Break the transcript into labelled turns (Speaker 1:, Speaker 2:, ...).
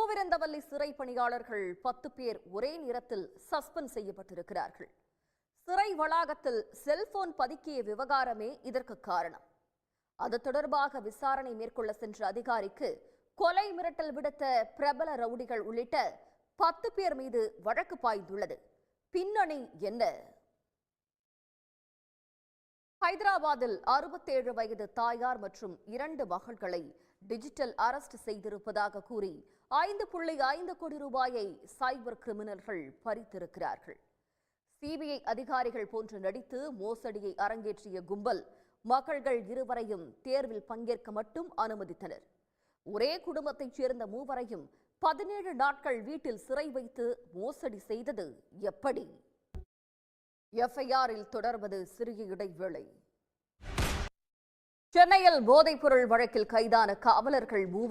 Speaker 1: பூவிருந்தவல்லி சிறை பணியாளர்கள் 10 பேர் ஒரே நேரத்தில் சஸ்பெண்ட் செய்யப்பட்டிருக்கிறார்கள். சிறை வளாகத்தில் செல்போன் பதுக்கிய விவகாரமே இதற்கு காரணம். அது தொடர்பாக விசாரணை மேற்கொள்ள சென்ற அதிகாரிக்கு கொலை மிரட்டல் விடுத்த பிரபல ரவுடிகள் உள்ளிட்ட 10 பேர் மீது வழக்கு பாய்ந்துள்ளது. பின்னணி என்ன? ஹைதராபாத்தில் 67 வயது தாயார் மற்றும் 2 மகள்களை டிஜிட்டல் அரெஸ்ட் செய்திருப்பதாக கூறி 5.5 கோடி ரூபாயை சைபர் கிரிமினல்கள் பறித்திருக்கிறார்கள். சிபிஐ அதிகாரிகள் போன்று நடித்து மோசடியை அரங்கேற்றிய கும்பல் மகள்கள் இருவரையும் தேர்வில் பங்கேற்க மட்டும் அனுமதித்தனர். ஒரே குடும்பத்தைச் சேர்ந்த மூவரையும் 17 நாட்கள் வீட்டில் சிறை வைத்து மோசடி செய்தது எப்படி? எஃப்ஐஆரில் தொடர்வது சிறிய இடைவேளை. சென்னையில் போதைப்பொருள் வழக்கில் கைதான காவலர்கள் 3